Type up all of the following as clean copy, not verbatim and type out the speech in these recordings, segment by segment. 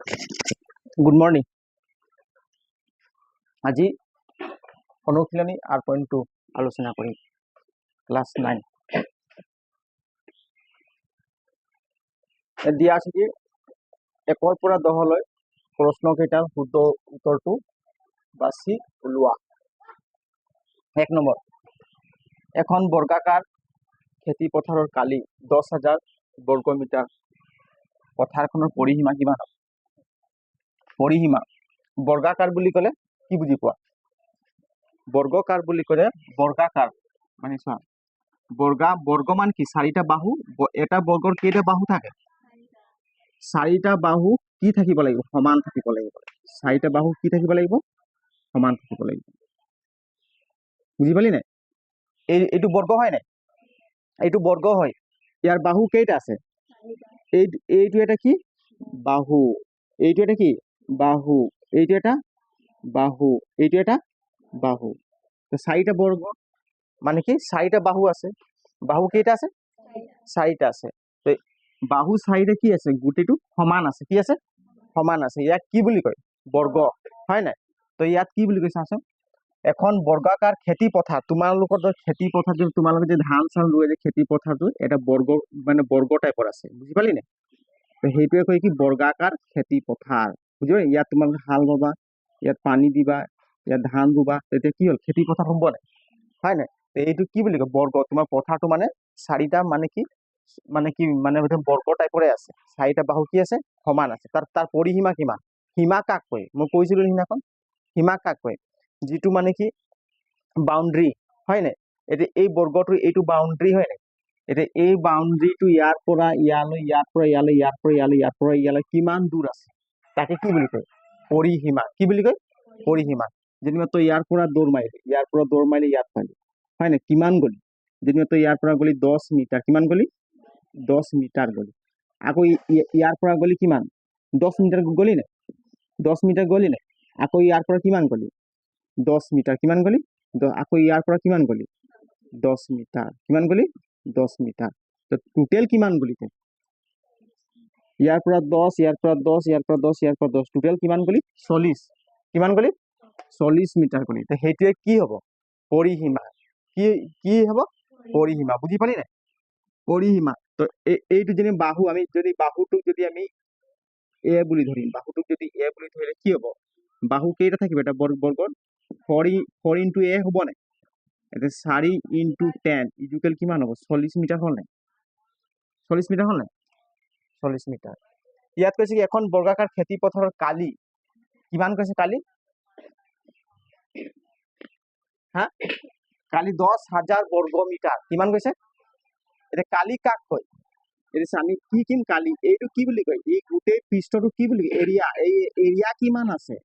Good morning. আজি অনুশীলনী 8.2 আলোচনা কৰিম। ক্লাছ 9 দিয়া আছে কি 1 পৰা 10 লৈ প্ৰশ্নকেইটাৰ শুদ্ধ উত্তৰটো বাছি উলিওৱা। 1 নম্বৰ, এখন বৰ্গাকাৰ খেতি পথাৰৰ কালি 10,000 বৰ্গ মিটাৰ পথাৰখনৰ পৰিসীমা কিমান হ'ব? পৰিসীমা বৰ্গাকাৰ বুলি ক'লে কি বুজি পোৱা? বৰ্গকাৰ বুলি ক'লে বৰ্গাকাৰ মানে চোৱা, বৰ্গ মান কি? 4টা বাহু। এটা বৰ্গৰ কেইটা বাহু থাকে? 4টা বাহু কি থাকিব লাগিব? সমান থাকিব লাগিব। 4টা বাহু কি থাকিব লাগিব? সমান থাকিব লাগিব। বুজি পালি নাই? এইটো বৰ্গ হয় নাই? এইটো বৰ্গ হয়। ইয়াৰ বাহু কেইটা আছে? এইটো এটা কি? বাহু। এইটো এটা কি? বাহু। এইটো এটা বাহু। এইটো এটা বাহু। তো 4টা বৰ্গ মানে কি? 4টা বাহু আছে। বাহু কেইটা আছে? 4টা আছে। তো বাহু 4টা কি আছে? গোটেইটো সমান আছে। কি আছে? সমান আছে। ইয়াক কি বুলি কয়? বৰ্গ, হয় নাই? তো ইয়াত কি বুলি কৈছে আচোন? এখন বৰ্গাকাৰ খেতি পথাৰ, তোমালোকৰ খেতি পথাৰ, তোমালোকে যে ধান চান ৰুৱে যে খেতি পথাৰটো এটা বৰ্গ মানে বৰ্গ টাইপৰ আছে। বুজি পালি নাই? তো সেইটোৱে কয় কি? বৰ্গাকাৰ খেতি পথাৰ। বুজি? ইয়াত তোমালোকে হাল বাবা, ইয়াত পানী দিবা, ইয়াত ধান ৰুবা, তেতিয়া কি হ'ল? খেতি পথাৰ হ'ব নাই? হয় নাই? এইটো কি বুলি কয়? বৰ্গ। তোমাৰ পথাৰটো মানে 4টা মানে কি বৰ্গ টাইপৰে আছে। 4টা বাহু কি আছে? সমান আছে। তাৰ পৰিসীমা কিমান? সীমা কাক কয়? মই কৈছিলো সিদিনাখন, সীমা কাক কয়? যিটো মানে কি বাউণ্ডাৰী, হয় নাই? এতিয়া এই বৰ্গটো এইটো বাউণ্ডাৰী, হয় নাই? এতিয়া এই বাউণ্ডাৰীটো ইয়াৰ পৰা ইয়ালৈ, ইয়াৰ পৰা ইয়ালৈ, ইয়াৰ পৰা ইয়ালৈ, ইয়াৰ পৰা ইয়ালৈ কিমান দূৰ আছে তাকে কি বুলি কয়? পৰিসীমা। কি বুলি কয়? পৰিসীমা। যেনিবা তই ইয়াৰ পৰা দৌৰ মাৰিলি, ইয়াৰ পৰা দৌৰ মাৰিলি, ইয়াত পালি, হয় নাই? কিমান গলি? যেনিবা তই ইয়াৰ পৰা গলি 10 মিটাৰ, কিমান গলি? 10 মিটাৰ গলি। আকৌ ইয়াৰ পৰা গলি কিমান? 10 মিটাৰ গলি নাই? 10 মিটাৰ গলি নাই? আকৌ ইয়াৰ পৰা কিমান গলি? 10 মিটাৰ। কিমান গলি? আকৌ ইয়াৰ পৰা কিমান গলি? 10 মিটাৰ। কিমান গলি? 10 মিটাৰ। তো টোটেল কিমান গলি? ইয়াৰ পৰা 10, ইয়াৰ পৰা 10, ইয়াৰ পৰা 10, ইয়াৰ পৰা 10, টোটেল কিমান গলি? 40। কিমান গলি? 40 মিটাৰ গলি। তো সেইটোৱে কি হ'ব? পৰিসীমা। কি হ'ব? পৰিসীমা। বুজি পালি নাই? পৰিসীমা। তো এইটো যদি বাহু, আমি যদি বাহুটোক যদি আমি এ বুলি ধৰিম, বাহুটোক যদি এ বুলি ধৰিলে কি হ'ব? বাহু কেইটা থাকিব? এটা বৰ্গৰ 4 ইনটু এ হ'ব নাই? এতিয়া 4 ইনটু 10 ইকুৱেল কিমান হ'ব? 40 মিটাৰ হ'ল নাই? 40 মিটাৰ হ'ল নাই? 40 মিটাৰ। ইয়াত কৈছে কি এখন বৰ্গাকাৰ খেতি পথাৰৰ কালি কিমান কৈছে? কালি কালি 10,000 বৰ্গ মিটাৰ। কিমান কৈছে? এতিয়া কালি কাক কয়? এতিয়া আমি কি কিম? কালি। এইটো কি বুলি কয়? এই গোটেই পৃষ্ঠটো কি বুলি কয়? এৰিয়া। এই এৰিয়া কিমান আছে?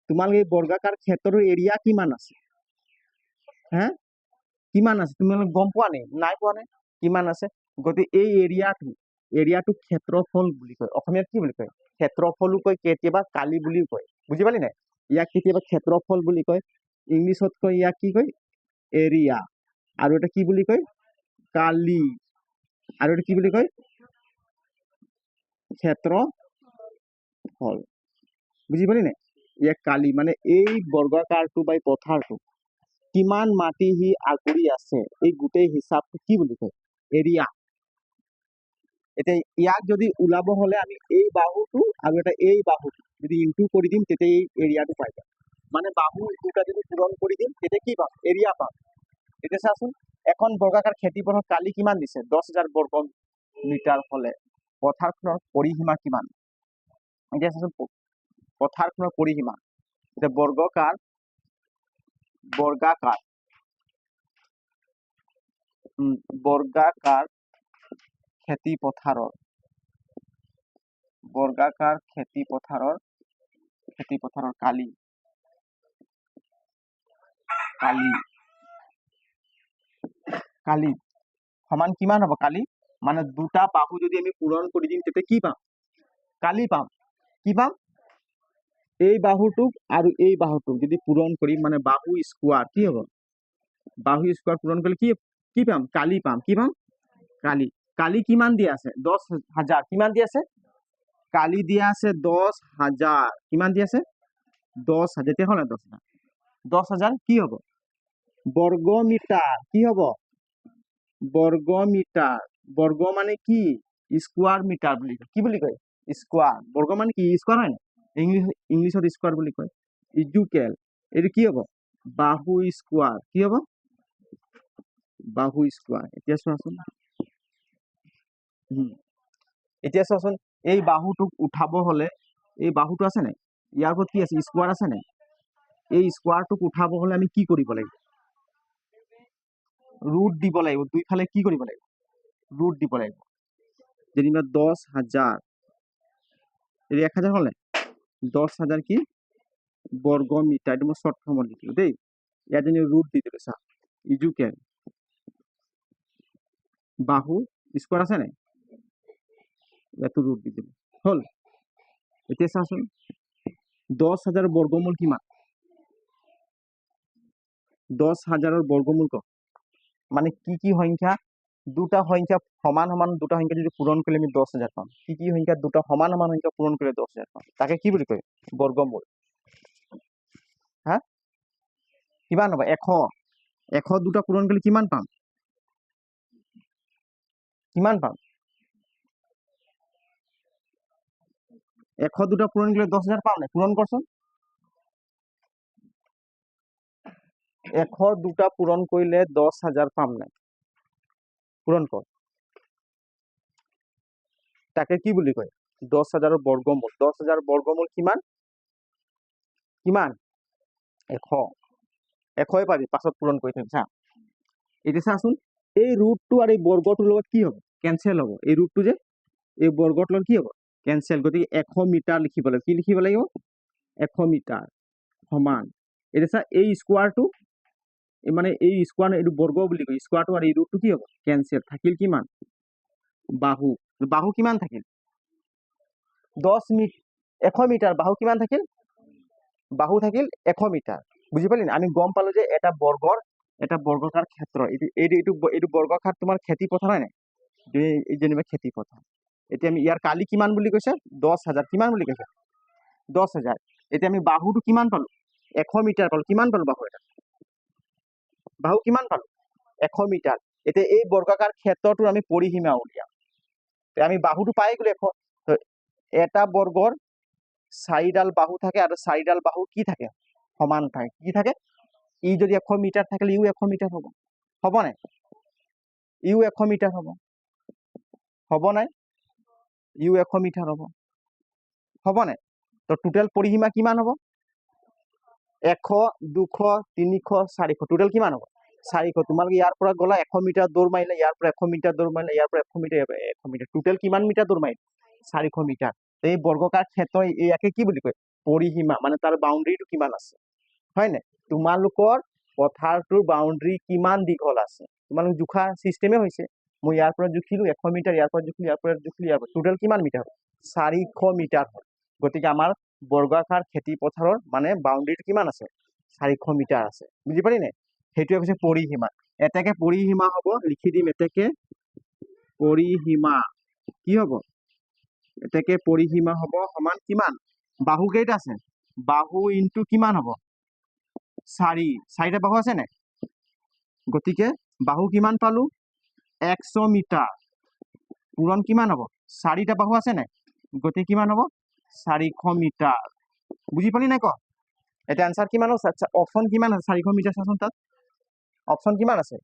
তোমালোকে এই বৰ্গাকাৰ ক্ষেত্ৰৰ এৰিয়া কিমান আছে? কিমান আছে? তোমালোকে গম পোৱা নাই? নাই পোৱা নাই? কিমান আছে? গতিকে এই এৰিয়াটো ক্ষেত্ৰফল বুলি কয়। অসমীয়াত কি বুলি কয়? ক্ষেত্ৰফলো কয়, কেতিয়াবা কালি বুলিও কয়। বুজি পালি নাই? ইয়াক কেতিয়াবা ক্ষেত্ৰফল বুলি কয়, ইংলিছত কয় ইয়াক কি কয়? এৰিয়া। আৰু এটা কি বুলি কয়? কালি। আৰু এটা কি বুলি কয়? ক্ষেত্ৰফল। বুজি পালি নাই? ইয়াক কালি মানে এই বৰ্গাকাৰটো বা পথাৰটো কিমান মাটি সি আগুৰি আছে, এই গোটেই হিচাপটো কি বুলি কয়? এৰিয়া। এতিয়া ইয়াক যদি ওলাব হলে আমি এই বাহুটো আৰু এটা এই বাহুটো যদি ইনটু কৰি দিম, তেতিয়া এই এৰিয়াটো পাই যাম। মানে বাহু দুটা যদি পূৰণ কৰি দিম, তেতিয়া কি পাম? এৰিয়া পাম। এতিয়া চাচোন, এখন বৰ্গাকাৰ খেতি পথাৰ কালি কিমান দিছে? 10,000 বৰ্গ মিটাৰ হলে পথাৰখনৰ পৰিসীমা কিমান? এতিয়া চাচোন, পথাৰখনৰ পৰিসীমা। এতিয়া বৰ্গাকাৰ খেতি পথাৰৰ কালি সমান কিমান হ'ব? কালি মানে দুটা বাহু যদি আমি পূৰণ কৰি দিম, তেতিয়া কি পাম? কালি পাম। কি পাম? এই বাহুটোক আৰু এই বাহুটোক যদি পূৰণ কৰি মানে বাহু স্কোৱাৰ কি হ'ব? বাহু স্কোৱাৰ পূৰণ কৰিলে কি পাম? কালি পাম। কি পাম? কালি। কালি কিমান দিয়া আছে? 10,000। কিমান দি আছে? কালি দিয়া আছে 10,000 কিমান দিয়া আছে 10,000 যেতিয়া হলে 10,000 10,000 কি হব বর্গ মিটার কি হব বর্গ মিটার বর্গ মানে কি স্কোয়ার মিটার বুলি কয় কি বুলি কয় স্কোয়ার বর্গ মানে কি স্কোয়ার হয় না ইংলিশত স্কোয়ার বুলি কয় ইকুয়াল এটো কি হব বাহু স্কোয়ার কি হব বাহু স্কোয়ার এতিয়া চোৱাচোন এতিয়া চোৱাচোন এই বাহুটোক উঠাব হলে এই বাহুটো আছে নাই ইয়াৰ ওপৰত কি আছে স্কোয়াৰ আছে নাই এই স্কোয়াৰটোক উঠাব হলে আমি কি কৰিব লাগিব ৰুট দিব লাগিব দুইফালে কি কৰিব লাগিব ৰুট দিব লাগিব যেনিবা 10,000 এই 1,000 হলে 10,000 কি বর্গ মিটার এটা মই শর্ট ফর্মত লিখিলো দেই ইয়াত যেন ৰুট দি দিলো চা ইকুয়াল বাহু স্কোয়াৰ আছে নাই ইয়াতো ৰুট দি দিলো হল এতিয়া চাচোন 10,000 বর্গমূল কিমান 10,000 বর্গমূল ক মানে কি কি সংখ্যা দুটা সংখ্যা সমান সমান দুটা সংখ্যা যদি পূরণ করলে আমি 10,000 পাম কি কি সংখ্যা দুটা সমান সমান সংখ্যা পূরণ করলে 10,000 পাম তাকে কি বুলি কয় বর্গমূল হ্যাঁ কিমান হ'ব 100 দুটা পূরণ করলে কিমান পাম কিমান পাম 100 দুটা পূরণ করলে 10,000 পাম না পূরণ করছন 100 দুটা পূরণ করলে 10,000 পাম না পূরণ কর তাকে কি বুলি কয় 10,000 বর্গমূল 10,000 বর্গমূল কিমান কিমান 100 পাবি পাছত পূরণ কৰি থম চা এতিয়া চাচোন এই ৰুটটো আৰু এই বৰ্গটোৰ লগত কি হ'ব কেনসেল হ'ব এই ৰুটটো যে এই বৰ্গটোৰ লগত কি হ'ব কেনসেল গতিকে 100 মিটাৰ লিখিব লাগিব কি লিখিব লাগিব 100 মিটাৰ সমান এতিয়া চা এই স্কোয়াৰটো মানে এই স্কোয়াৰ এইটো বৰ্গ বুলি কয় স্কোয়াৰটো আৰু এই ৰুটটো কি হ'ব কেনসেল থাকিল কিমান বাহু বাহু কিমান থাকিল 100 মিটার বাহু কিমান থাকিল বাহু থাকিল 100 মিটার বুঝি পালি না আমি গম পালো যে এটা বর্গকার ক্ষেত্র এইটো বর্গক্ষেত্র তোমার খেতি পথাৰ হয় নাই এই যেনিবা খেতি পথাৰ এতিয়া আমি ইয়াৰ কালি কিমান বুলি কৈছে 10,000 কিমান বুলি কৈছে 10,000 এতিয়া আমি বাহুটো কিমান পালো 100 মিটাৰ পালো কিমান পালো বাহু কিমান পালো 100 মিটাৰ এতিয়া এই বৰ্গাকাৰ ক্ষেত্ৰটোৰ আমি পৰিসীমা উলিয়াম আমি বাহুটো পাই গলো 100 তো এটা বৰ্গৰ 4ডাল বাহু থাকে আৰু 4ডাল বাহু কি থাকে সমান থাকে কি থাকে ই যদি 100 মিটাৰ থাকিলে ইউ 100 মিটাৰ হ'ব নাই ইউ 100 মিটাৰ হ'ব নাই ইউ 100 মিটাৰ হ'ব নাই তো টোটাল পৰিসীমা কিমান হ'ব 100 200 300 400 টোটাল কিমান হ'ব 400 তোমালোকে ইয়াৰ পৰা গলা 100 মিটাৰ দৌৰ মাৰিলে ইয়াৰ পৰা 100 মিটাৰ দৌৰ মাৰিলে ইয়াৰ পৰা 100 মিটাৰ 100 মিটাৰ টোটাল কিমান মিটাৰ দৌৰ মাৰিলে 400 মিটাৰ এই বৰ্গকাৰ ক্ষেত্ৰ ইয়াকে কি বুলি কয় পৰিসীমা মানে তাৰ বাউণ্ডাৰীটো কিমান আছে হয় নাই তোমালোকৰ পথাৰটোৰ বাউণ্ডাৰী কিমান দীঘল আছে তোমালোক জোখা সিস্টেমে হৈছে মই ইয়াৰ পৰা জুখিলো 100 মিটাৰ ইয়াৰ পৰা জুখিলো ইয়াৰ পৰা জুখিলো ইয়াৰ পৰা টোটাল কিমান মিটাৰ 400 মিটাৰ হয় গতিকে আমাৰ বৰ্গাকাৰ খেতি পথাৰৰ মানে বাউণ্ডাৰীটো কিমান আছে 400 মিটাৰ আছে বুজি পালি নাই সেইটোৱে হৈছে পৰিসীমা এতেকে পৰিসীমা হ'ব লিখি দিম এতেকে পৰিসীমা কি হ'ব এতেকে পৰিসীমা হ'ব সমান কিমান বাহু কেইটা আছে বাহু ইনটু কিমান হ'ব 4টা বাহু আছে নাই গতিকে বাহু কিমান পালো 100 মিটাৰ পূৰণ কিমান হ'ব 4টা বাহু আছে নাই গতিকে কিমান হ'ব 400 মিটাৰ বুজি পালি নাই ক এটা আনসাৰ কিমান আছে অপশন কিমান আছে 400 মিটাৰ চাচোন তাত অপশন কিমান আছে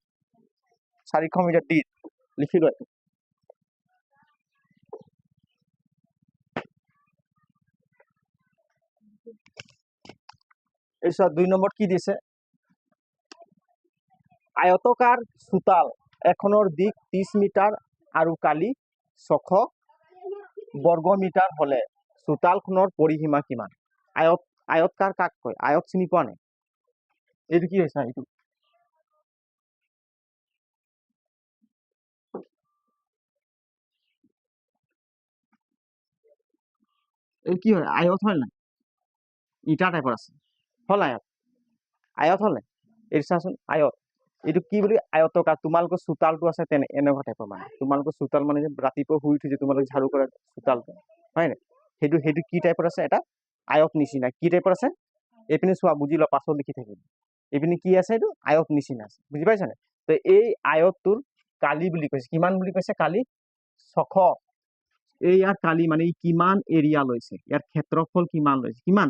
400 মিটাৰ দি লিখি ল এৰপৰ 2 নম্বৰ কি দিছে আয়তকাৰ চোতাল এখনৰ দিক 30 মিটাৰ আৰু কালি 600 বৰ্গ মিটাৰ হলে চোতালখনৰ পৰিসীমা কিমান আয়তকাৰ কাক কয় আয়ত চিনি পোৱা নাই এইটো কি হৈছে এইটো এই কি হয় আয়ত হয় না ইটা টাইপৰ আছে হল আয়ত হল নাই এই চাচোন আয়ত এইটো কি বুলি আয়তকাৰ তোমালোকৰ চোতালটো আছে তেনে এনেকুৱা টাইপৰ মানে তোমালোকৰ চোতাল মানে ৰাতিপুৱা শুই উঠি যে তোমালোকে ঝাৰু কৰা চোতালটো হয় নাই সেইটো সেইটো কি টাইপৰ আছে, এটা আয়ত নিচিনা। কি টাইপৰ আছে এইপিনে চোৱা, বুজি লোৱা, পাছত লিখি থাকিম। এইপিনে কি আছে, এইটো আয়ত নিচিনা আছে, বুজি পাইছা নে? তো এই আয়তটোৰ কালি বুলি কৈছে, কিমান বুলি কৈছে, কালি 600। এই ইয়াৰ কালি মানে ই কিমান এৰিয়া লৈছে, ইয়াৰ ক্ষেত্ৰফল কিমান লৈছে, কিমান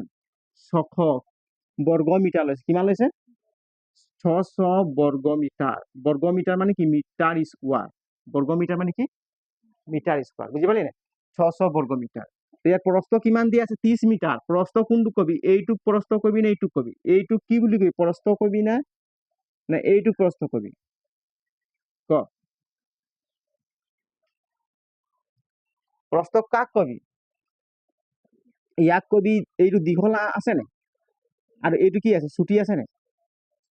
600 বৰ্গ মিটাৰ লৈছে। কিমান লৈছে? 600 বৰ্গ মিটাৰ। বৰ্গ মিটাৰ মানে কি, মিটাৰ স্কোৱাৰ। বৰ্গ মিটাৰ মানে কি, মিটাৰ স্কোৱাৰ, বুজি পালি নে? 600 বৰ্গ মিটাৰ। ইয়াৰ প্ৰস্থ কিমান দিয়া আছে, 30 মিটাৰ। প্ৰস্থ কোনটো কবি, এইটোক প্ৰস্থ কবি নে এইটোক কবি? এইটোক কি বুলি কবি, প্ৰস্থ কবি না এইটোক প্ৰস্থ কবি? ক, প্ৰস্থ কাক কবি? ইয়াক কবি। এইটো দীঘল আছে নে, আৰু এইটো কি আছে, ছুটি আছে নে?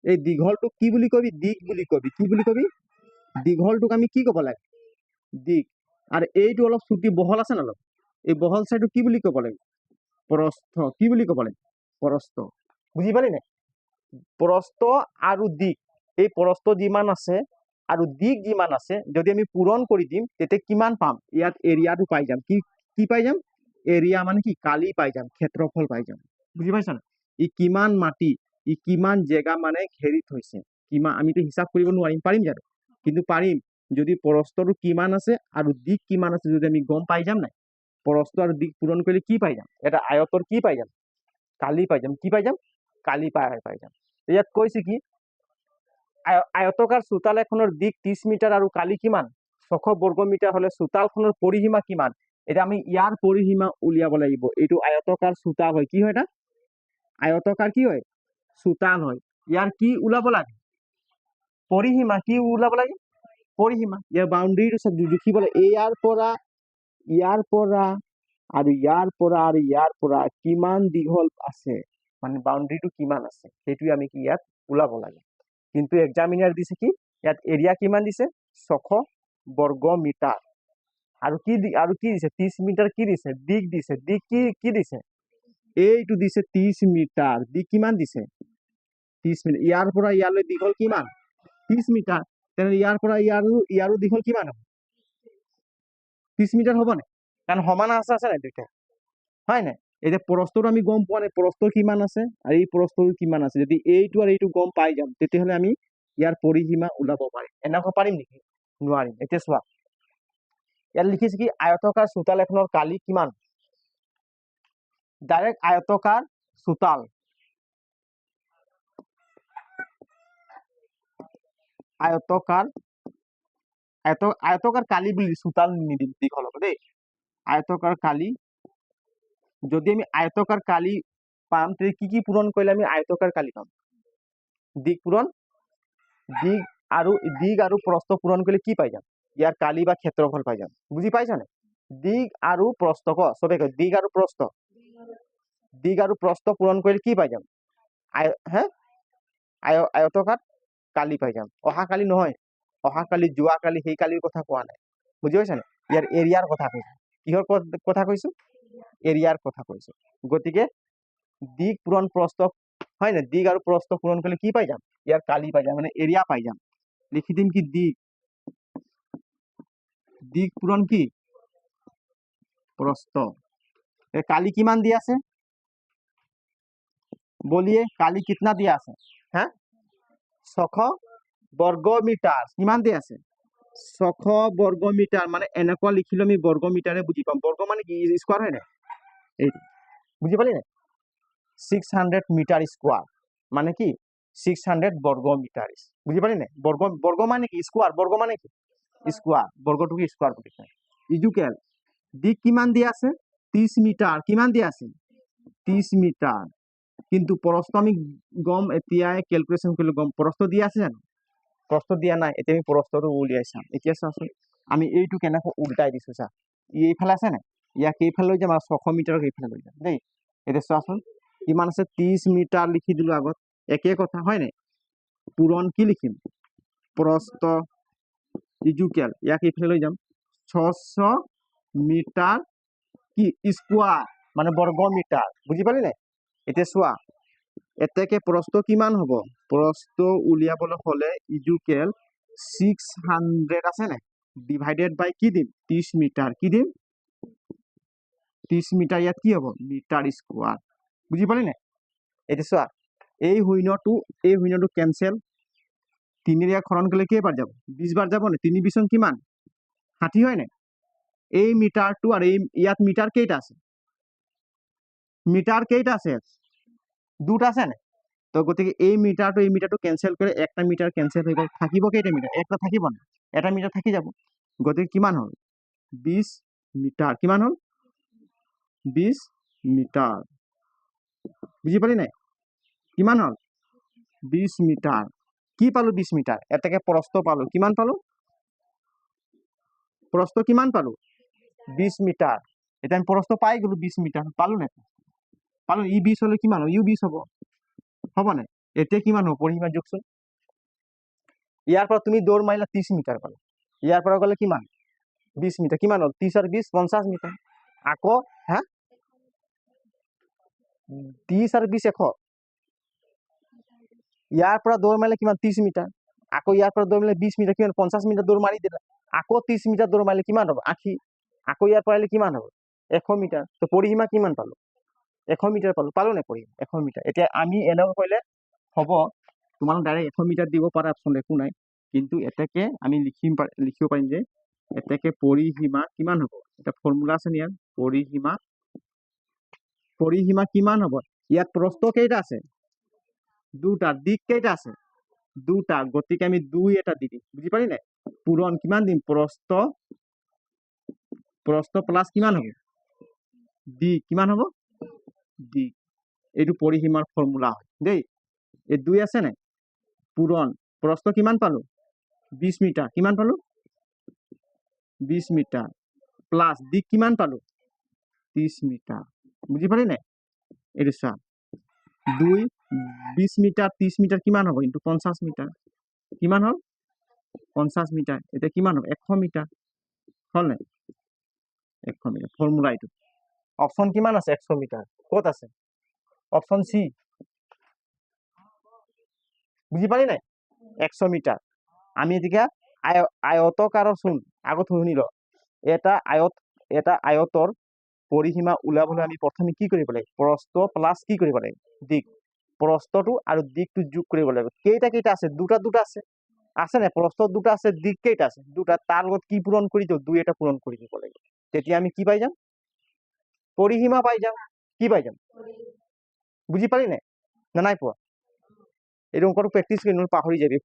এই দীঘলটোক কি বুলি কবি, দিক বুলি কবি। কি বুলি কবি, দীঘলটোক আমি কি কব লাগে, দিক। আৰু এইটো অলপ ছুটি বহল আছে না অলপ, এই বহল চাইডটো কি বুলি কব লাগে, প্ৰস্থ। কি বুলি কব লাগে, প্ৰস্থ। বুজি পালি নে? প্ৰস্থ আৰু দিক, এই প্ৰস্থ যিমান আছে আৰু দিক যিমান আছে, যদি আমি পূৰণ কৰি দিম তেতিয়া কিমান পাম, ইয়াত এৰিয়াটো পাই যাম। কি কি পাই যাম, এৰিয়া মানে কি, কালি পাই যাম, ক্ষেত্ৰফল পাই যাম। বুজি পাইছা না? ই কিমান মাটি, ই কিমান জেগা মানে ঘেৰি থৈছে, কিমান, আমিতো হিচাপ কৰিব নোৱাৰিম, পাৰিম জানো? কিন্তু পাৰিম যদি প্ৰস্থটো কিমান আছে আৰু দিক কিমান আছে যদি আমি গম পাই যাম নাই, প্ৰস্থ আৰু দিক পূৰণ কৰিলে কি পাই যাম, এটা আয়তৰ কি পাই যাম, কালি পাই যাম। কি পাই যাম, কালি পাই যাম। ইয়াত কৈছে কি, আয়তকাৰ চোতাল এখনৰ দিক 30 মিটাৰ আৰু কালি কিমান, 600 বৰ্গ মিটাৰ হলে চোতালখনৰ পৰিসীমা কিমান? এতিয়া আমি ইয়াৰ পৰিসীমা উলিয়াব লাগিব। এইটো আয়তকাৰ চোতাল হয়, কি হয় এটা আয়তকাৰ, কি হয়, চোতাল হয়। ইয়াৰ কি ওলাব লাগে, পৰিসীমা। কি ওলাব লাগে, পৰিসীমা। ইয়াৰ বাউণ্ডাৰীটো জুখিব লাগে, ইয়াৰ পৰা আৰু ইয়াৰ পৰা আৰু ইয়াৰ পৰা কিমান দীঘল আছে, মানে বাউণ্ডাৰীটো কিমান আছে, সেইটোৱে আমি কি ইয়াত ওলাব লাগে। কিন্তু এক্সামিনাৰ দিছে কি, ইয়াত এৰিয়া কিমান দিছে, 600 বৰ্গ মিটাৰ। আৰু কি দিছে, 30 মিটাৰ কি দিছে, দিক দিছে। দিক কি দিছে, এইটো দিছে 30 মিটাৰ। দিক কিমান দিছে, 30 মিটাৰ। ইয়াৰ পৰা ইয়ালৈ দীঘল কিমান, 30 মিটাৰ। তেনে ইয়াৰ পৰা ইয়াৰো দীঘল কিমান হ'ব, 30 মিটাৰ হ'ব নে? কাৰণ সমান আছে নাই দুইটা, হয় নাই? এতিয়া প্ৰস্থটো আমি গম পোৱা নাই, প্ৰস্থ কিমান আছে আৰু এই প্ৰস্থটো কিমান আছে। যদি এইটো আৰু এইটো গম পাই যাম, তেতিয়াহ'লে আমি ইয়াৰ পৰিসীমা ওলাব পাৰিম। এনেকুৱা পাৰিম নেকি, নোৱাৰিম। এতিয়া চোৱা, ইয়াত লিখিছে কি, আয়তকাৰ চোতাল এখনৰ কালি কিমান, ডাইৰেক্ট আয়তকাৰ চোতাল, আয়তকাৰ কালি বুলি, চোতাল নিদিম, দীঘল হ'ব দেই। আয়তকাৰ কালি, যদি আমি আয়তকাৰ কালি পাম, তেতিয়া কি পূৰণ কৰিলে আমি আয়তকাৰ কালি পাম, দিক পূৰণ, দিক আৰু প্ৰস্থ পূৰণ কৰিলে কি পাই যাম, ইয়াৰ কালি বা ক্ষেত্ৰফল পাই যাম। বুজি পাইছা নে? দিক আৰু প্ৰস্থ, চবে কয় দিক আৰু প্ৰস্থ, দিক আৰু প্ৰস্থ পূৰণ কৰিলে কি পাই যাম, আয়তকাৰ কালি পাই যাম। অহাকালি নহয়, অহাকালি, যোৱাকালি, সেই কালিৰ কথা কোৱা নাই। বুজি পাইছা নে? ইয়াৰ এৰিয়াৰ কথা কৈছো। কিহৰ কথা কৈছো, এৰিয়াৰ কথা কৈছো। গতিকে দিক পূৰণ প্ৰস্থ, হয় নে, দিক আৰু প্ৰস্থ পূৰণ কৰিলে কি পাই যাম, ইয়াৰ কালি পাই যাম, মানে এৰিয়া পাই যাম। লিখি দিম কি, দিক পূৰণ কি, প্রস্থ। কালি কিমান দিয়া আছে, বলিয়ে কালি কিতনা দিয়া আছে, হ্যাঁ 600 বর্গ মিটার। কিমান দিয়া আছে, 600 বর্গ মিটার। মানে এনেকুৱা লিখিলে আমি বর্গ মিটারে বুজি পাম। বর্গ মানে কি, স্কোয়ার হয় না, এই বুঝি পালি না, 600 মিটার স্কোয়ার মানে কি 600 বর্গ মিটার। বুঝি পালি না, বর্গ মানে কি স্কোয়ার, বর্গ মানে কি স্কোয়ার, বর্গটুকু স্কোয়ার বুলি কয়। ইজুকেল দিক কিমান দিয়া আছে, 30 মিটার। কিমান দিয়া আছে, 30 মিটার। কিন্তু প্ৰস্থ আমি গম এতিয়াই ক্যালকুলেশন কৰিলে গম, প্ৰস্থ দিয়া আছে জানো, প্ৰস্থ দিয়া নাই। এতিয়া আমি প্ৰস্থটো উলিয়াই চাম। এতিয়া চাওঁচোন, আমি এইটো কেনেকৈ উল্টাই দিছো চা, এইফালে আছে নাই, ইয়াক এইফালে লৈ যাম আৰু 600 মিটাৰক এইফালে লৈ যাম দেই। এতিয়া চোৱাচোন কিমান আছে, 30 মিটাৰ লিখি দিলো আগত, একে কথা হয় নাই। পূৰণ কি লিখিম, প্ৰস্থ ইজুকেল, ইয়াক এইফালে লৈ যাম, 600 মিটাৰ কি স্কোয়াৰ মানে বৰ্গ মিটাৰ। বুঝি পালি নাই? এতিয়া চোৱা, এতেকে প্ৰস্থ কিমান হ'ব, প্ৰস্থ উলিয়াবলৈ হলে ইজুকেল 600 আছে নাই, ডিভাইডেড বাই কি দিম, 30 মিটাৰ। কি দিম, 30 মিটাৰ ইয়াত কি হ'ব মিটাৰ স্কোৱাৰ বুজি পালি নাই এতিয়া চোৱা এই শূন্যটো কেনচেল 3 ইয়াক হৰণ কৰিলে কেইবাৰ যাব 20 বাৰ যাব নে 3 বিছং কিমান 60 হয় নাই এই মিটাৰটো আৰু এই ইয়াত মিটাৰ কেইটা আছে দুটা আছে নে তো গতিকে এই মিটাৰটো কেনসেল করে একটা মিটার কেনসেল হৈ গ'ল থাকিব কেইটা মিটার একটা থাকিব না এটা মিটার থাকি যাব গতিকে কিমান হল 20 মিটার কিমান হল 20 মিটার বুঝি পালি নাই কিমান হল 20 মিটার কি পালো 20 মিটার এটাকে প্রস্থ পালো কিমান পালো প্রস্থ কিমান পালো 20 মিটার এটা আমি প্রস্থ পাই গলো 20 মিটার পালো না পালো ই 20 হলে কিমান ইউ 20 হ'ব না এতিয়া কিমান হ'ব পৰিসীমা যোগচোন ইয়াৰ পৰা তুমি দৌৰ মাৰিলা 30 মিটাৰ পালা ইয়াৰ পৰা গলে কিমান 20 মিটাৰ কিমান হল 30 আৰু 20 50 মিটাৰ আকৌ হা 30 আৰু 20 100 ইয়াৰ পৰা দৌৰ মাৰিলে কিমান 30 মিটাৰ আকৌ ইয়াৰ পৰা দৌৰ মাৰিলে 20 মিটাৰ কিমান 50 মিটাৰ দৌৰ মাৰি দিলা আকৌ 30 মিটাৰ দৌৰ মাৰিলে কিমান হ'ব 80 আকৌ ইয়াৰ পৰা আহিলে কিমান হ'ব 100 মিটাৰ তো পৰিসীমা কিমান পালো 100 মিটাৰ পালো নে পৰিসীমা 100 মিটাৰ এতিয়া আমি এনেও কৰিলে হ'ব তোমালোক ডাইৰেক্ট 100 মিটাৰ দিব পাৰা অপচন একো নাই কিন্তু এটাকে আমি লিখিব পাৰিম যে এটাকে পৰিসীমা কিমান হ'ব এটা ফৰ্মুলা আছে ইয়াৰ পৰিসীমা কিমান হ'ব ইয়াত প্ৰস্থ কেইটা আছে দুটা দিক কেইটা আছে দুটা গতিকে আমি 2 এটা দি দিম বুজি পালি নাই পূৰণ কিমান দিম প্ৰস্থ প্লাস কিমান হ'ব দিক কিমান হ'ব দিক এইটো পৰিসীমাৰ ফৰ্মুলা হয় দেই এই 2 আছে নাই পূৰণ প্ৰস্থ কিমান পালো 20 মিটাৰ কিমান পালো 20 মিটাৰ প্লাস দিক কিমান পালো 30 মিটাৰ বুজি পালি নাই এইটো চোৱা 2 20 মিটাৰ 30 মিটাৰ কিমান হ'ব ইনটু 50 মিটাৰ কিমান হ'ল 50 মিটাৰ এটা কিমান হ'ব 100 মিটাৰ হল নাই 100 মিটাৰ ফৰ্মুলা এইটো অপশন কিমান আছে 100 মিটাৰ ক'ত আছে অপশন সি বুজি পালি নাই 100 মিটাৰ আমি এতিয়া আয়তকাৰৰ চোন আগত শুনি ল এটা আয়তৰ পৰিসীমা উলাবলৈ আমি প্ৰথমে কি কৰিব লাগে প্ৰস্থ প্লাস কি কৰিব লাগে দিক প্ৰস্থটো আৰু দিকটো যোগ কৰিব লাগে কেইটা আছে দুটা আছে না প্ৰস্থ দুটা আছে দিক কেইটা আছে দুটা তাৰ লগত কি পূৰণ কৰি দিও 2 এটা পূৰণ কৰি দিব লাগে তেতিয়া আমি কি পাই যাম পৰিসীমা পাই যাম কি পাই যাম বুজি পালি নাই না নাই পোৱা এই অঙ্কটো প্ৰেক্টিস কৰি নহলে পাহৰি যাবি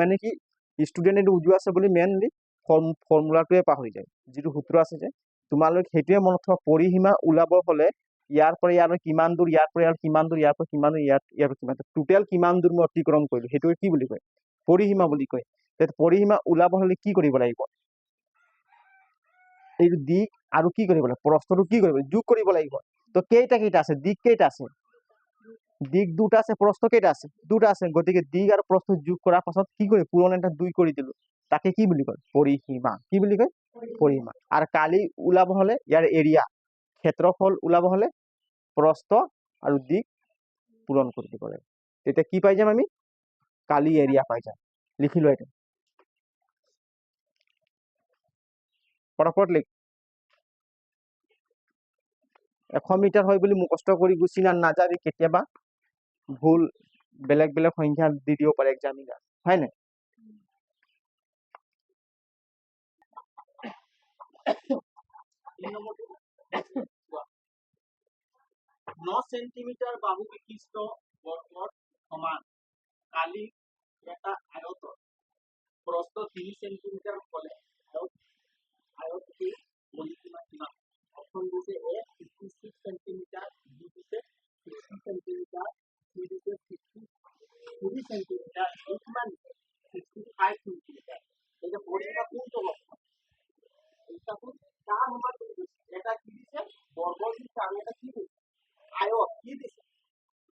মানে কি ষ্টুডেন্ট এইটো উজু আছে বুলি মেইনলি ফৰ্মুলাটোৱে পাহৰি যায় যিটো সূত্ৰ আছে যে তোমালোক সেইটোৱে মনত থোৱা পৰিসীমা ওলাব হলে ইয়াৰ পৰা ইয়াৰ কিমান দূৰ ইয়াৰ পৰা ইয়াৰ কিমান দূৰ ইয়াৰ পৰা কিমান দূৰ ইয়াৰ কিমান টোটেল কিমান দূৰ মই অতিক্ৰম কৰিলো সেইটোৱে কি বুলি কয় পৰিসীমা বুলি কয় তেতিয়া পৰিসীমা ওলাব হলে কি কৰিব লাগিব এই দিক আৰু কি কৰিব লাগিব প্ৰস্থটো কি কৰিব যোগ কৰিব লাগিব তো কেইটা আছে দিক কেইটা আছে দিক দুটা আছে প্রস্থ কেইটা আছে দুটা আছে গতিকে দিক আর প্রস্থ যোগ করার পাছত কি করে পূরণ এটা 2 করে দিল তাকে কি বলি কয় পরিসীমা কি বলি কয় পরিসীমা আর কালি উলাব হলে ইয়ার এরিয়া ক্ষেত্রফল উলাব হলে প্রস্থ আর দিক পূরণ করে দিব লাগে তেতিয়া কি পাই যাম আমি কালি এরিয়া পাই যাম লিখি লো এটা ফটাফট লিখ 100 মিটাৰ হয় বুলি মুখস্থ কৰি গুছি নাযাবি কেতিয়াবা ভুল বেলেগ সংখ্যা দি দিব পাৰে এক্সামিনাৰ হয় না 9 সেন্টিমিটাৰ বাহু বিশিষ্ট বৰ্গৰ সমান কালি এটা আয়তৰ প্ৰস্থ 3 সেন্টিমিটার হলে আয়তটির পরিসীমা কিমান অপশন দিছে এ 56 সেন্টিমিটার বি দিছে 60 সেন্টিমিটার সি দিছে 20 সেন্টিমিটার এই কিমান 65 সেন্টিমিটার এটা পরিসীমা কোনটো হবে এটা কোন তার সমান এটা কি দিছে বর্গ দিছে আর এটা কি দিছে আয়ত কি দিছে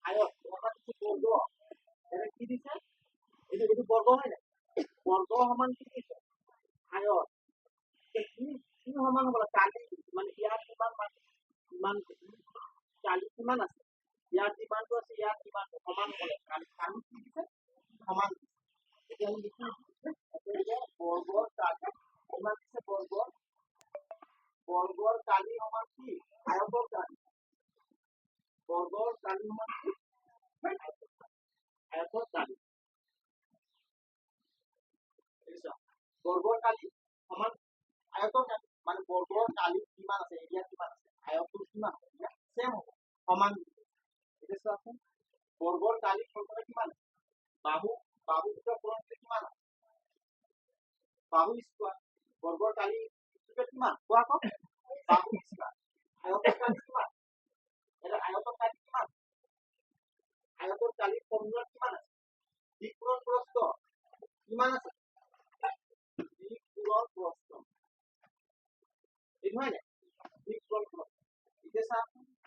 আয়ত এটা কি বর্গ এটা কি দিছে এটা বর্গ হয় না বর্গ সমান কি দিছে আয়ত কি সমান হব কালি মানে ইয়াৰ কিমান কিমান কালি কিমান আছে ইয়াৰ কিমানটো আছে ইয়াৰ কিমানটো সমান হব কালি কালি কি দিছে সমান এতিয়া আমি লিখি এতিয়া বৰ্গৰ কালি কিমান দিছে বৰ্গৰ কালি সমান কি আয়ত দিক পূৰণ প্ৰস্থ কিমান আছে দিক পূৰণ প্ৰস্থ এইটো হয় নাই দিক পূৰণ প্ৰস্থ এতিয়া চা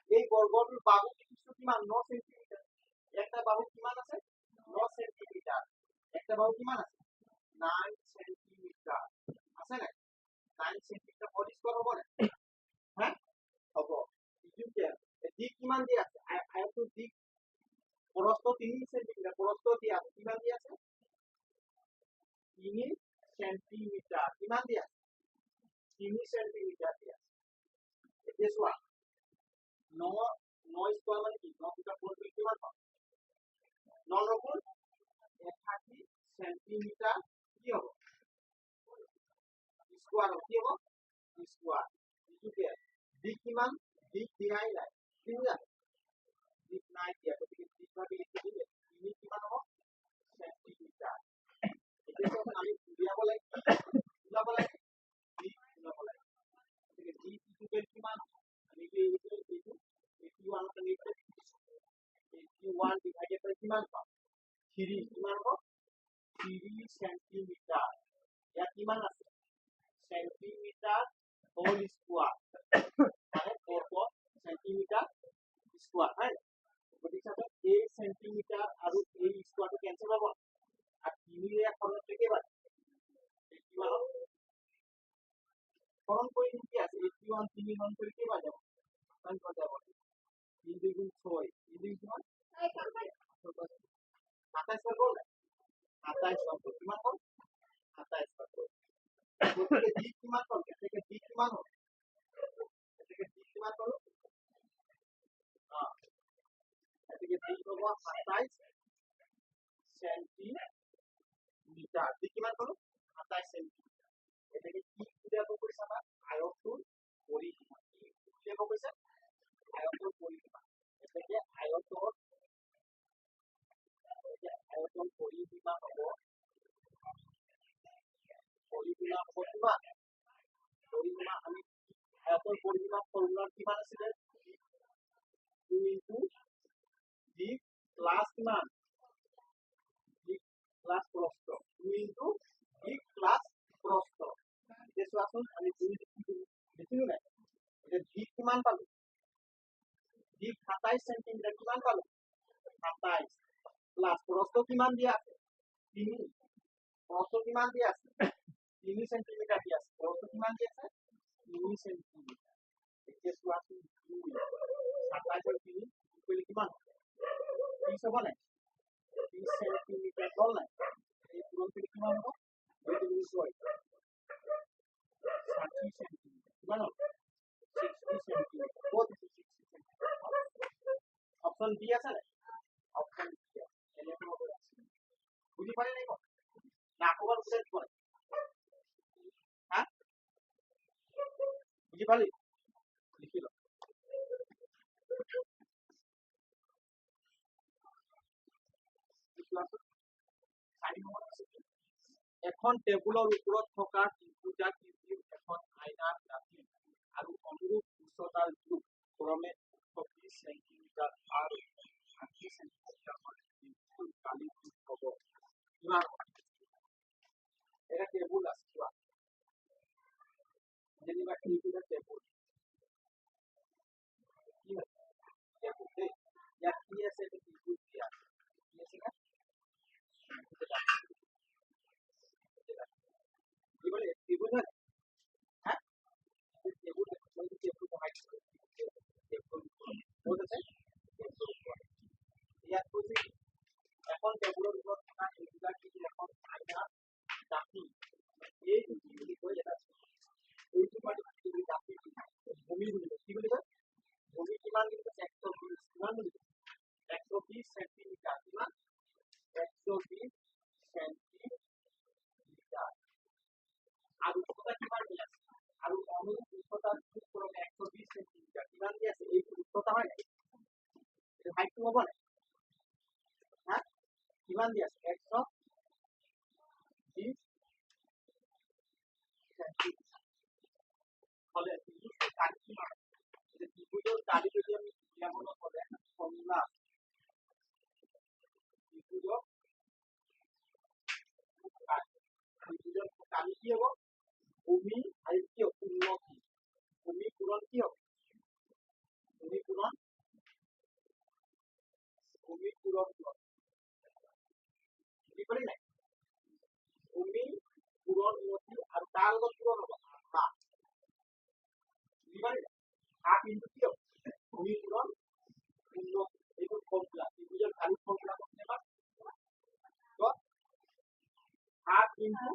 এই বৰ্গটোৰ বাহু বিশিষ্ট কিমান 9 সেন্টিমিটার একটা বাহু কিমান আছে 9 সেন্টিমিটার একটা বাহু কিমান আছে 9 সেন্টিমিটার আছে না 9 সেন্টিমিটার হোল স্কয়ার হ'ব না হ্যাঁ হ'ব ইটো দিক কিমান দিয়া আছে আয়তৰ দিক প্ৰস্থ 3 সেন্টিমিটাৰ প্ৰস্থ দিয়া আছে কিমান দিয়া আছে 3 সেন্টিমিটাৰ কিমান দিয়া আছে 3 সেন্টিমিটাৰ দিয়া আছে এতিয়া চোৱা 9 স্কয়াৰ মানে কি 9 দুটা পূৰণ কৰি কিমান পাম 9 ৰ গুণ 81 সেন্টিমিটার কি হ'ব স্কয়ার কি হ'ব স্কয়ার ইটোকে দিক কিমান দিক দিয়াই নাই কি বুঝা দিক নাই দিয়া গতিকে দিক ভাবি লিখি দিলে তিনি কিমান হ'ব সেন্টিমিটার এতিয়া সব আমি উলিয়াব লাগে দিক উলিয়াব লাগে গতিকে দিক ইটোকে কিমান আমি এইটো 81 টা লিখি 81 ডিভাইডেড বাই কিমান পাম 3 কিমান হ'ব 3 সেন্টিমিটার ইয়াত কিমান আছে সেন্টিমিটার হোল স্কয়ার মানে বর্গ সেন্টিমিটার স্কয়ার হয় গতিকে এই সেন্টিমিটার আৰু এই স্কয়াৰটো ক্যান্সেল হ'ব আৰ 3 ৰে খৰণ কেইবাৰ কিমান খৰণ কৰি কি আছে 81 3 খৰণ কৰি কেইবাৰ যাব কিমান যাব 3 2 গুণ 6 3 2 কিমান 27 বার বল 27 বার কিমান হ'ল 27 বার গতিকে দিক কিমান হ'ল এটাকে দিক কিমান হ'ল এটাকে দিক কিমান হ'ল এটাকে দিক হ'ব 27 সেন্টিমিটার দিক কিমান হ'ল 27 সেন্টিমিটার এটাকে কি উলিয়াব কৈছে না আয়তটোৰ পৰিসীমা কি উলিয়াব কৈছে আয়তটোৰ পৰিসীমা এটাকে আয়তন পৰিসীমা হ'ব পৰিসীমা হ'ব কিমান পৰিসীমা আমি আয়তন পৰিসীমা ফৰ্মুলা কিমান আছিল 2 ইনটু দিক প্লাস কিমান দিক প্লাস প্ৰস্থ 2 ইনটু দিক প্লাস প্ৰস্থ এতিয়া চোৱাচোন আমি 2 দেখিলো নাই এতিয়া দিক কিমান পালো দিক 27 সেন্টিমিটার কিমান পালো 27 প্লাস প্রস্থ কিমান দিয়া আছে 3 প্রস্থ কিমান দিয়া আছে 3 সেন্টিমিটার দিয়া আছে প্রস্থ কিমান দিয়া আছে 3 সেন্টিমিটার এতিয়া চোৱাচোন 27 আৰু 3 ইকুৱেল কিমান 30 হ'ব নাই 30 সেন্টিমিটাৰ হ'ল নাই এই পূৰণ কৰি কিমান হ'ব 2 গুণ 6 60 সেন্টিমিটার কিমান হ'ব 60 সেন্টিমিটার ক'ত 60 সেন্টিমিটার অপশন বি আছে নাই অপশন বি এনে হ'ব বুঝি পারে নাই কোন না আকবার বুঝাই দিব হ্যাঁ বুঝি পালি লিখি লো এখন টেবুলৰ ওপৰত থকা ত্ৰিভুজা ত্ৰিভুজ এখন আইনাত ৰাখি আৰু অনুৰূপ উচ্চতাৰ জোখ ক্ৰমে 20 সেন্টিমিটাৰ আৰু 80 সেন্টিমিটাৰ ত্ৰিভুজ কালি জোখ হ'ব কিমান এটা টেবুল আছে চোৱা যেনিবা এইটো টেবুল কি আছে টেবুল দেই ইয়াত কি আছে এটা ত্ৰিভুজ দিয়া আছে কি আছে না কি বলে ত্রিভুজ না হ্যাঁ ত্রিভুজ কোন ত্রিভুজ বহাই ত্রিভুজ বলতে ইয়াত বুঝি এখন টেবুলৰ ওপৰত থকা এইবিলাক কি এখন আইনা ৰাখি এই বুলি কৈ এটা এইটো মানে কি ৰাখি ভূমি বুলি কি বুলি কয় ভূমি কিমান কিন্তু 120 কিমান বুলি 120 সেন্টিমিটার কিমান 120 সেন্টিমিটার আর উচ্চতা কিমান দিয়া আছে আর অনুরূপ উচ্চতার ক্রমে 120 সেন্টিমিটার কিমান দিয়া আছে এই উচ্চতা হয় না এটা হাইট তো হবে না হ্যাঁ কিমান দিয়া আছে 120 সেন্টিমিটার ফলে ত্রিভুজের কাজ কিমান এই ত্রিভুজের কাজ যদি আমি যেমন বলে ফর্মুলা ত্রিভুজ কি হব ভূমি আৰু কি হব উন্নতি ভূমি পূরণ কি হবে ভূমি পূরণ কি হবে বুঝি পারি নাই ভূমি পূরণ উন্নতি আর তার লগত পূরণ হব হাত বুঝি পারি নাই হাত কিন্তু কি হবে ভূমি পূরণ উন্নতি এইটো ফর্মুলা ত্রিভুজের কালি ফর্মুলা করতে পার তো হাত কিন্তু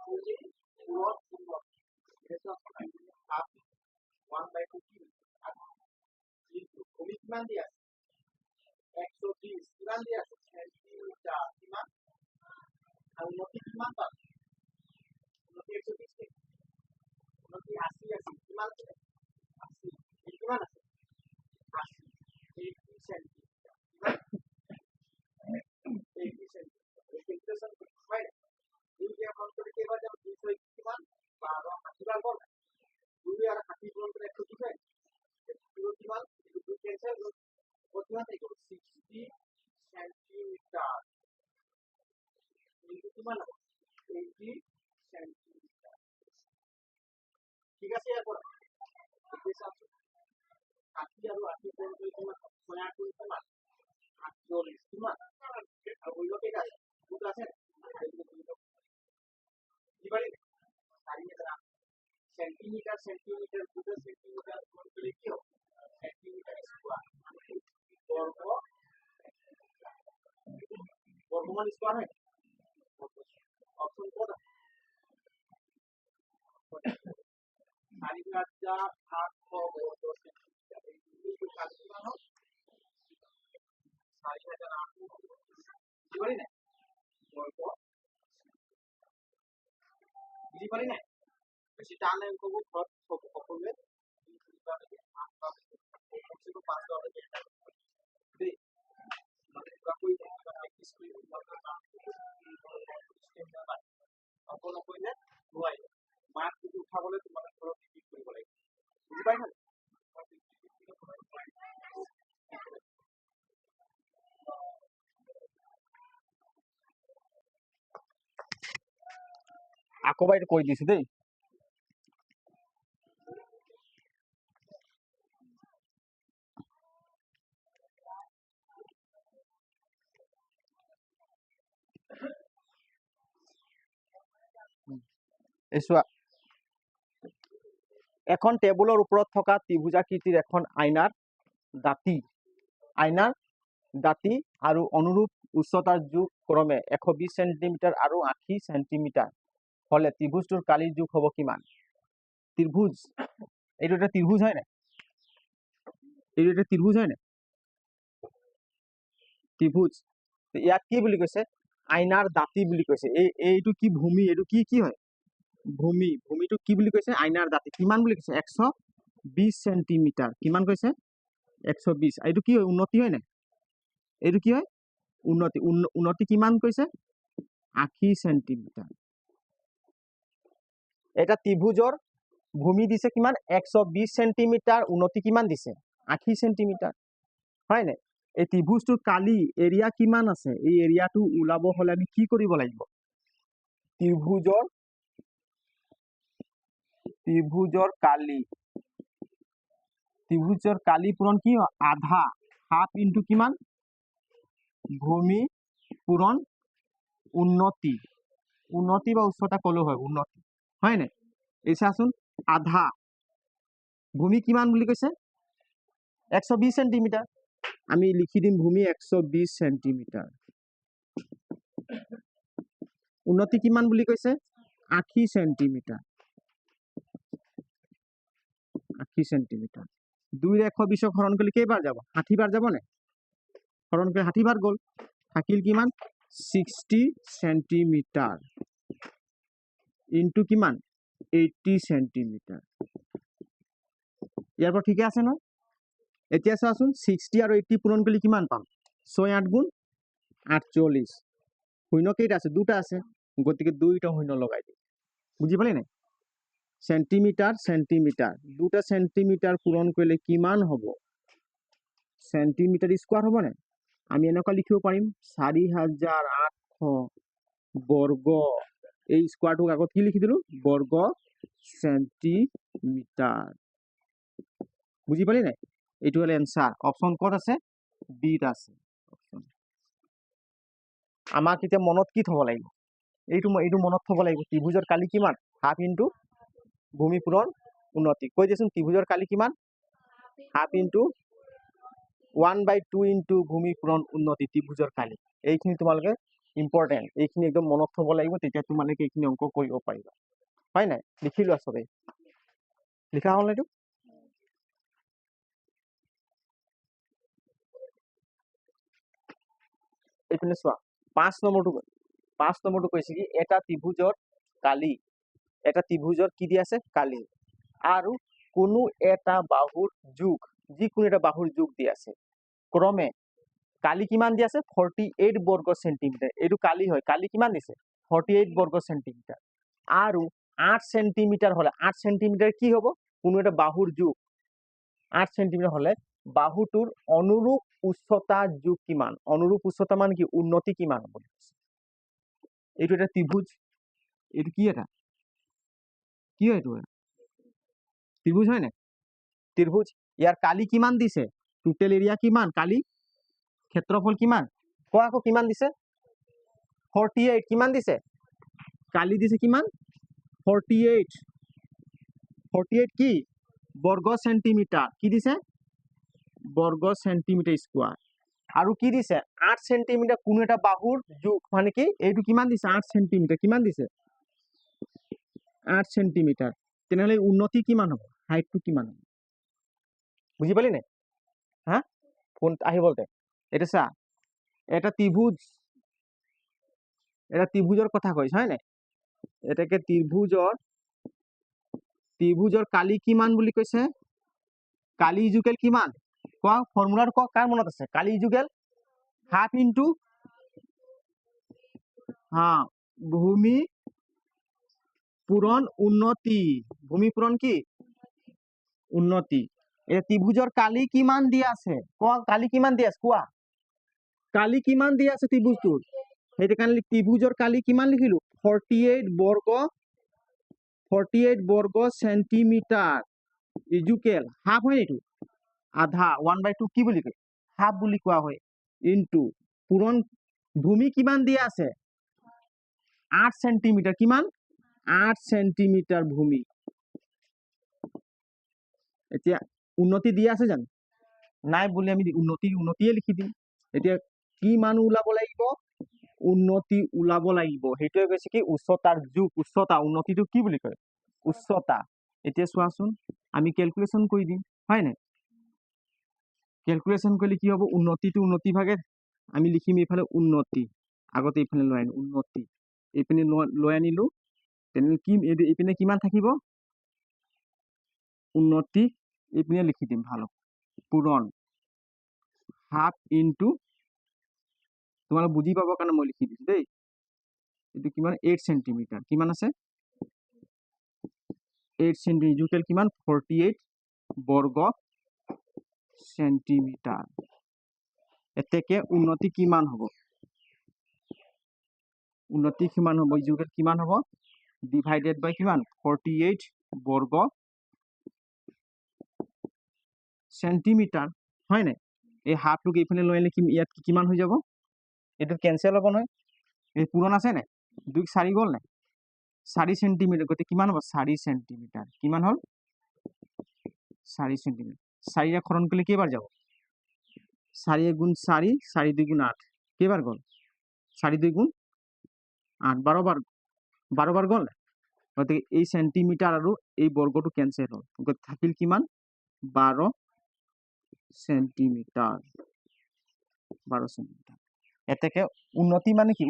ভূমি পূরণ উন্নতি এটা হাত 1/2 কি কিন্তু ভূমি কিমান দিয়া আছে 120 কিমান দিয়া আছে সেন্টিমিটার কিমান আর উন্নতি কিমান পাব উন্নতি 120 উন্নতি 80 আছে কিমান আছে 80 এই কিমান আছে 80 80 সেন্টিমিটার কিমান 80 সেন্টিমিটার এই ক্যালকুলেশন করতে হয় দুই দিয়ে ভাগ করে এবার যাব 200 কিমান 12 80 বার করব 2 আর 80 গুণ করে 120 হয় এগুলো কিমান এগুলো ক্যান্সেল কিমান থেকে 60 সেন্টিমিটার কিন্তু কিমান হবে 80 সেন্টিমিটার ঠিক আছে এরপর এসে আছে 80 আর 80 গুণ করে কিমান 6 গুণ কিমান 48 কিমান আর হইল কি আছে দুটো আছে কি পারি সেন্টিমিটার সেন্টিমিটার দুটো সেন্টিমিটার গুণ করে কি হবে সেন্টিমিটার স্কয়ার বর্গ বর্গমান স্কয়ার হয় অপশন কত 4000 বর্গ সেন্টিমিটার এই দুটো কাজ কিমান হবে 4008 কি পারি না বর্গ বুঝি পারি না বেশি টানে অঙ্কগুলো ঘর সকলে অকল নকৰিলে নোৱাৰিব মাক যদি উঠাবলৈ তোমালোকে ঘৰত টিপিক কৰিব লাগিব বুজি পাইছা আকৌ বাইদেউ কৈ দিছো দেই চোৱা এখন টেবুলৰ ওপৰত থকা ত্ৰিভুজাকৃতিৰ এখন আইনাৰ দাঁতি আৰু অনুৰূপ উচ্চতাৰ যোগ ক্ৰমে 120 সেন্টিমিটাৰ আৰু 80 সেন্টিমিটাৰ হলে ত্ৰিভুজটোৰ কালিৰ যোগ হ'ব কিমান ত্ৰিভুজ এইটো এটা ত্ৰিভুজ হয় নাই এইটো এটা ত্ৰিভুজ হয় নাই ত্ৰিভুজ ইয়াক কি বুলি কৈছে আইনাৰ দাঁতি বুলি কৈছে এইটো কি ভূমি এইটো কি হয় ভূমিটো কি বুলি কৈছে আইনাৰ দাঁতি কিমান বুলি কৈছে 120 সেন্টিমিটাৰ কিমান কৈছে 120 এইটো কি হয় উন্নতি হয় নাই এইটো কি হয় উন্নতি কিমান কৈছে 80 সেন্টিমিটাৰ এটা ত্ৰিভুজৰ ভূমি দিছে কিমান 120 সেন্টিমিটাৰ উন্নতি কিমান দিছে 80 সেন্টিমিটাৰ হয় নাই এই ত্ৰিভুজটোৰ কালি এৰিয়া কিমান আছে এই এৰিয়াটো ওলাব হলে আমি কি কৰিব লাগিব ত্ৰিভুজৰ কালি পূৰণ কি আধা হাফ ইনটু কিমান ভূমি পূরণ উন্নতি বা উচ্চতা কলো হয় উন্নতি হয় নাই এই চাচোন আধা ভূমি কিমান বুলি কৈছে 120 সেন্টিমিটার আমি লিখি দিম ভূমি 120 সেন্টিমিটার উন্নতি কিমান বুলি কৈছে 80 সেন্টিমিটার 80 সেন্টিমিটার 2 ৰে 120 হৰণ কৰিলে কেইবাৰ যাব 60 বাৰ যাব নে হৰণ কৰি 60 বাৰ গল থাকিল কিমান 60 সেন্টিমিটাৰ ইনটু কিমান 80 সেন্টিমিটাৰ ইয়াৰ পৰা ঠিকে আছে ন এতিয়া চাচোন 60 আৰু 80 পূৰণ কৰিলে কিমান পাম 6 8 গুণ 48 শূন্য কেইটা আছে দুটা আছে গতিকে দুইটা শূন্য লগাই দিম বুজি পালি নাই সেন্টিমিটার দুটা সেন্টিমিটার পূরণ করলে কিমান হব সেন্টিমিটার স্কয়ার হব না আমি এনেকা লিখিব পাৰিম 4800 বৰ্গ এই স্কোয়াৰটোক আগত কি লিখি দিলোঁ বৰ্গ চেণ্টিমিটাৰ বুজি পালি নাই এইটো হ'ল এনচাৰ অপশ্যন ক'ত আছে বিত আছে অপশ্যন আমাক এতিয়া মনত কি থ'ব লাগিব এইটো মনত থ'ব লাগিব ত্ৰিভুজৰ কালি কিমান হাফ ইনটু ভূমি পূৰণ উন্নতি কৈ দিয়াচোন ত্ৰিভুজৰ কালি কিমান হাফ ইনটু 1/2 ইনটু ভূমি পূৰণ উন্নতি ত্ৰিভুজৰ কালি এইখিনি তোমালোকে ইম্পৰ্টেণ্ট এইখিনি একদম মনত থ'ব লাগিব তেতিয়া তোমালোকে এইখিনি অংক কৰিব পাৰিবা হয় নাই লিখি লোৱা চবেই লিখা হ'ল এইটো এইপিনে চোৱা 5 নম্বৰটো কৈছে কি এটা ত্ৰিভুজৰ কি দি আছে কালি আৰু কোনো এটা বাহুৰ যোগ যিকোনো এটা বাহুৰ যোগ দি আছে ক্ৰমে কালি কিমান দি আছে 48 বৰ্গ সেন্টিমিটাৰ এইটো কালি হয় কালি কিমান দিছে 48 বৰ্গ সেন্টিমিটাৰ আৰু 8 সেন্টিমিটাৰ হলে 8 সেন্টিমিটাৰ কি হ'ব কোনো এটা বাহুৰ যোগ 8 সেন্টিমিটাৰ হলে বাহুটোৰ অনুৰূপ উচ্চতা যোগ কিমান অনুৰূপ উচ্চতা মানে কি উন্নতি কিমান হ'ব এইটো এটা ত্ৰিভুজ এইটো কি এটা কি হয় এইটো ত্ৰিভুজ হয় নাই ত্ৰিভুজ ইয়াৰ কালি কিমান দিছে টোটেল এৰিয়া কিমান কালি ক্ষেত্ৰফল কিমান কোৱা আকৌ কিমান দিছে 48 কিমান দিছে কালি দিছে কিমান 48 কি বৰ্গ সেন্টিমিটাৰ কি দিছে বৰ্গ সেন্টিমিটাৰ স্কোয়াৰ আৰু কি দিছে 8 সেন্টিমিটাৰ কোনো এটা বাহুৰ যোগ মানে কি এইটো কিমান দিছে 8 সেন্টিমিটাৰ কিমান দিছে 8 সেন্টিমিটাৰ তেনেহলে উন্নতি কিমান হ'ব হাইটটো কিমান হ'ব বুজি পালি নাই হা কোন আহিব দে এটা চা এটা ত্ৰিভুজৰ কথা কৈছে হয় নাই এটাকে ত্ৰিভুজৰ কালি কিমান বুলি কৈছে কালি ইজুকেল কিমান কোৱা ফৰ্মুলাৰ কোৱা কাৰ মনত আছে কালি ইজুকেল হাফ ইনটু ভূমি পূৰণ উন্নতি ভূমি পূৰণ কি উন্নতি এই ত্ৰিভুজৰ কালি কিমান দিয়া আছে কোৱা কালি কিমান দিয়া আছে কোৱা কালি কিমান দিয়া আছে ত্ৰিভুজটোৰ সেইটো কাৰণে ত্ৰিভুজৰ কালি কিমান লিখিলো 48 বৰ্গ সেন্টিমিটাৰ ইজুকেল হাফ হয় এইটো আধা 1/2 কি বুলি কয় হাফ বুলি কোৱা হয় ইনটু পূৰণ ভূমি কিমান দিয়া আছে 8 সেন্টিমিটাৰ কিমান 8 সেন্টিমিটাৰ ভূমি এতিয়া উন্নতি দিয়া আছে জানো নাই বুলি আমি উন্নতিয়ে লিখি দিম এতিয়া কি মান ওলাব লাগিব উন্নতি ওলাব লাগিব সেইটোৱে কৈছে কি উচ্চতাৰ যোগ উচ্চতা উন্নতিটো কি বুলি কয় উচ্চতা এতিয়া চোৱাচোন আমি ক্যালকুলেশন কৰি দিম হয় নাই ক্যালকুলেশন কৰিলে কি হ'ব উন্নতিটো উন্নতি ভাগে আমি লিখিম এইফালে উন্নতি আগতে এইফালে লৈ আনিম উন্নতি এইপিনে লৈ আনিলো তেনে কি এইপিনে কিমান থাকিব উন্নতি এইপিনে লিখি দিম ভাল পূৰণ হাফ ইনটু তোমালোক বুজি পাবৰ কাৰণে মই লিখি দিছো দেই এইটো কিমান 8 সেন্টিমিটাৰ কিমান আছে 8 সেন্টিমিটাৰ ইজুকেল কিমান 48 বৰ্গ সেন্টিমিটাৰ এতেকে উন্নতি কিমান হ'ব ইজুকেল কিমান হ'ব ডিভাইডেড বাই কিমান 48 বৰ্গ সেন্টিমিটাৰ হয় নাই এই হাফটোক এইফালে লৈ আনিলে ইয়াত কিমান হৈ যাব এইটো কেনসেল হ'ব নহয় এই পূৰণ আছে নাই 2 4 গ'ল নাই 4 সেন্টিমিটাৰ গতি কিমান হ'ব 4 সেন্টিমিটাৰ কিমান হ'ল 4 সেন্টিমিটাৰ 4 খৰণ কৰিলে কেইবাৰ যাব 4 গুণ 4 4 2 গুণ 8 কেইবাৰ গ'ল 4 2 গুণ 8 12 বাৰ গ'ল গতিকে এই সেন্টিমিটাৰ আৰু এই বৰ্গটো কেনসেল হ'ল গতি থাকিল কিমান 12 সেন্টিমিটাৰ এতেকে উন্নতি মানে কি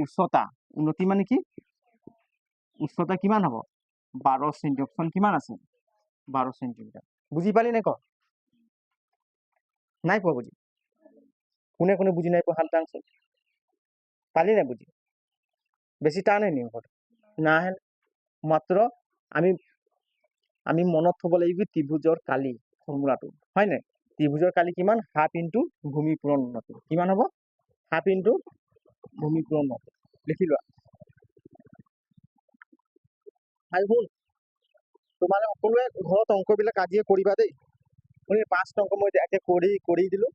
উচ্চতা কিমান হ'ব 12 সেন্টি অপশন কিমান আছে 12 সেন্টিমিটাৰ বুজি পালি নাই ক নাই পোৱা বুজি কোনে বুজি নাই পোৱা হালটা আনছে পালি নাই বুজি বেছি টান হে নিয়ম না মাত্ৰ আমি মনত থব লাগিব ত্ৰিভুজৰ কালি ফৰ্মুলাটো হয় নাই ত্ৰিভুজৰ কালি কিমান হাফ ইনটু ভূমি পূৰণ উন্নতি কিমান হ'ব হাফ ইনটু ভূমি পূৰণ উন্নতি লিখি লোৱা ভাই শুন, তোমালোকে সকলোৱে ঘৰত অংকবিলাক আজিয়ে কৰিবা দেই। মই 5টা অংক মই এতিয়া কৰি দিলোঁ।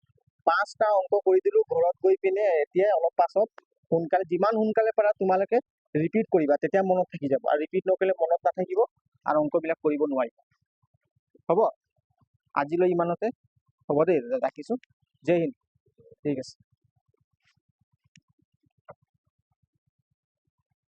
5টা অংক কৰি দিলোঁ। ঘৰত গৈ পিনে এতিয়া অলপ পাছত সোনকালে, যিমান সোনকালে পাৰা তোমালোকে ৰিপিট কৰিবা, তেতিয়া মনত থাকি যাব। আৰু ৰিপিট নকৰিলে মনত নাথাকিব আৰু অংকবিলাক কৰিব নোৱাৰিবা। হ'ব, আজিলৈ ইমানতে। হ'ব দেই, ৰাখিছোঁ। জয় হিন্দ। ঠিক আছে।